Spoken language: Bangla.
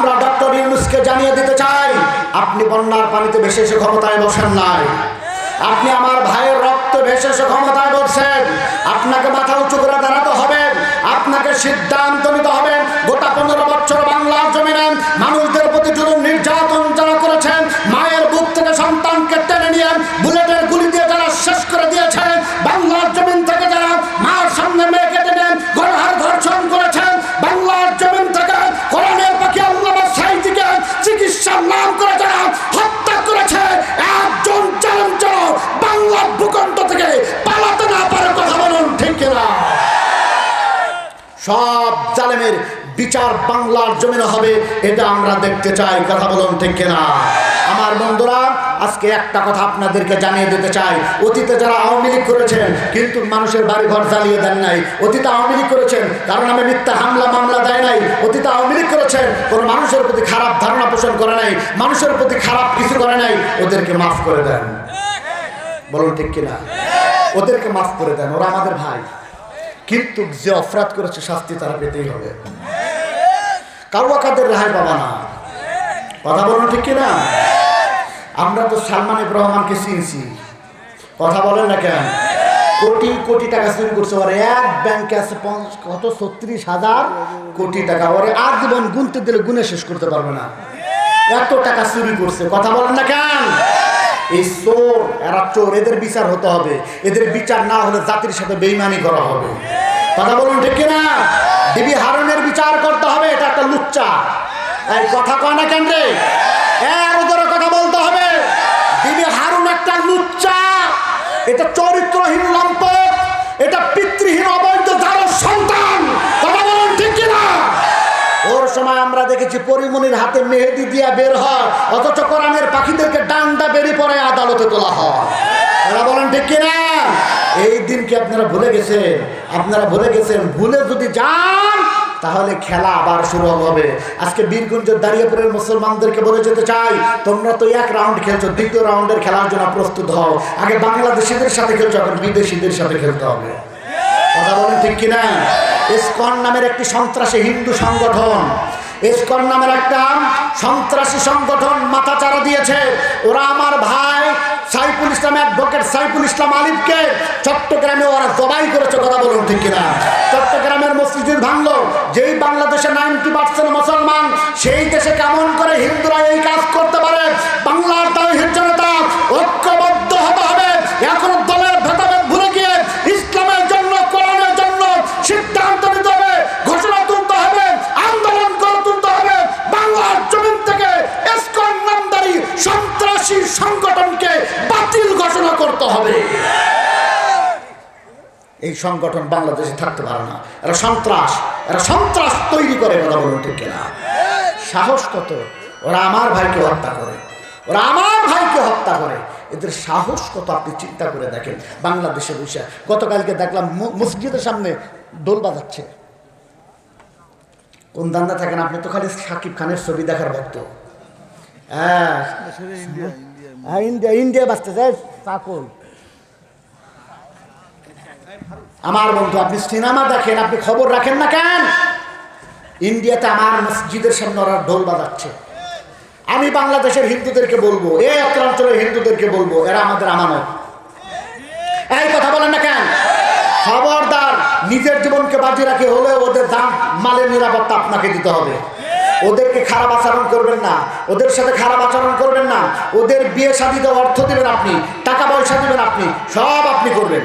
আমরা ডক্টর ইউনূসকে জানিয়ে দিতে চাই, আপনি বন্যার পানিতে ভেসে এসে ক্ষমতায় বসেন নাই, আপনি আমার ভাইয়ের রক্ত ভেসে এসে ক্ষমতায় বসছেন। আপনাকে মাথা উঁচু করে দাঁড়াতে হবে, আপনাকে সিদ্ধান্ত নিতে হবে। গোটা 15 বছর বাংলার জমিনে মানুষদের প্রতি জুলুম নির্যাতন যারা করেছেন, মায়ের বুক থেকে সন্তানকে টেনে নিয়ে বুলেটের গুলি দিয়ে যারা শেষ করে দিয়েছেন, বাংলার জমিন থেকে যারা মার সামনে মেয়েকে টেনে গণহার ধর্ষণ করেছেন, বাংলার জমিন থেকে কোরআনের পাখি আল্লামা সাঈদীকে চিকিৎসার নাম করে যারা হত্যা করেছে, একজন চ্যালেঞ্জ বাংলার ভূখণ্ড থেকে পালাতে না পারে, কথা বলুন ঠিক কিনা? সব জালেমের বিচার বাংলার জমিনে হবে, এটা আমরা দেখতে চাই, কথা বলুন ঠিক কিনা? আমার বন্ধুরা, আজকে একটা কথা আপনাদেরকে জানিয়ে দিতে চাই। অতীতে যারা আওয়ামী লীগ করেছেন কিন্তু মানুষের বাড়িঘর জ্বালিয়ে দেন নাই, অতীতে আওয়ামী লীগ করেছেন কারণ আমি মিথ্যা হামলা মামলা দেয় নাই, অতীতে আওয়ামী লীগ করেছেন কোনো মানুষের প্রতি খারাপ ধারণা পোষণ করে নাই, মানুষের প্রতি খারাপ কিছু করে নাই, ওদেরকে মাফ করে দেন, বলুন ঠিক কিনা? ওদেরকে মাফ করে দেন, ওরা আমাদের ভাই। কিন্তু যে অপরাধ করেছে শাস্তি তারা পেতেই হবে, কারো কাদের রেহাই পাবা না, কথা বলুন ঠিক কিনা? আমরা তো সালমান এফ রহমানকে চিনছি, কথা বলেন না কেন? কোটি কোটি টাকা চুরি করছে, ওর এক ব্যাংকে আছে কত 36,000 কোটি টাকা, ওরে আর জীবন গুনতে দিলে গুনে শেষ করতে পারবে না, এত টাকা চুরি করছে, কথা বলেন না কেন? এই চোর, এরা চোর, এদের বিচার হতে হবে, এদের বিচার না হলে জাতির সাথে বেইমানি করা হবে, কথা বলুন ঠিক কিনা? ডিবি হারুনের বিচার করতে হবে, এটা একটা লুচ্চা, এই কথা কয় না কেন রে? এর ওদের কথা বলতে হবে, ডিবি হারুন একটা লুচ্চা, এটা চরিত্রহীন লম্পট, এটা পিতৃহীন অবৈধ জারজ সন্তান, কথা বলুন ঠিক কিনা? ওর সময় আমরা দেখেছি পরিমণির হাতে মেহেদি দিয়া বের হয়, অথচ কোরআনের পাখিদেরকে ডান্ডা বেরিয়ে পড়ে আদালতে তোলা হয়, এরা বলেন ঠিক কিনা? এই দিনকে আপনারা ভুলে গেছেন, আপনারা ভুলে গেছেন। ভুলে যদি যান তাহলে খেলা আবার শুরু হবে। আজকে বীরগঞ্জের দাঁড়িয়েপুরের মুসলমানদেরকে বলে যেতে চাই, তোমরা তো এক রাউন্ড খেলছো, দ্বিতীয় রাউন্ডের খেলার জন্য প্রস্তুত হও। আগে বাংলাদেশিদের সাথে খেলছো, এখন বিদেশিদের সাথে খেলতে হবে, কথা বলেন ঠিক কিনা? ইসকন নামের একটি সন্ত্রাসী হিন্দু সংগঠন, ইসকন নামের একটা সন্ত্রাসী সংগঠন মাথাচাড়া দিয়েছে। ওরা আমার ভাই সাইফুল ইসলাম, অ্যাডভোকেট সাইফুল ইসলাম আলিফকে চট্টগ্রামে ওরা জবাই করেছে, কথা বলুন ঠিক কিনা? চট্টগ্রামের মসজিদ ভাঙলো, যেই বাংলাদেশে 90% মুসলমান, সেই দেশে কেমন করে হিন্দুরা এই কাজ করতে পারে? বাংলার তাওহীদ জনতা ঐক্যবদ্ধ হতে হবে, এখন দলের ভেদাভেদ ভুলে গিয়ে ইসলামের জন্য, কোরআনের জন্য সিদ্ধান্ত নিতে হবে, ঘোষণা তুলতে হবে, আন্দোলন করে তুলতে হবে। বাংলার জমিন থেকে ইসকন নামধারী সন্ত্রাসী সংগঠনকে বাতিল ঘোষণা করতে হবে। এই সংগঠন বাংলাদেশে থাকতে পারে না, এরা সন্ত্রাস, এরা সন্ত্রাস তৈরি করে, কথা বলুন ঠিক কিনা? সাহস কত? ওরা আমার ভাইকে হত্যা করে, ওরা আমার ভাইকে হত্যা করে, এদের সাহস কত আপনি চিন্তা করে দেখেন। বাংলাদেশে বসে গতকালকে দেখলাম মসজিদের সামনে দোল বাজাচ্ছে। কোন দান্দা থাকেন আপনি? তো খালি শাকিব খানের ছবি দেখার ভক্ত। হ্যাঁ, ইন্ডিয়া ইন্ডিয়া বাঁচতে চায় চাকল। আমার বন্ধু, আপনি সিনেমা দেখেন, আপনি খবর রাখেন না কেন? ইন্ডিয়াতে আমার মসজিদের সামনে ওরা ঢোল বাজাচ্ছে। আমি বাংলাদেশের হিন্দুদেরকে বলবো, এই অঞ্চলের হিন্দুদেরকে বলবো, এরা আমাদের আমানত। এই কথা বলেন না কেন? খবরদার, নিজের জীবনকে বাজি রাখে হলে ওদের দাম মালের নিরাপত্তা আপনাকে দিতে হবে। ওদেরকে খারাপ আচরণ করবেন না, ওদের সাথে খারাপ আচরণ করবেন না। ওদের বিয়ে শাদীতে অর্থ দিবেন আপনি, টাকা পয়সা দিবেন আপনি, সব আপনি করবেন।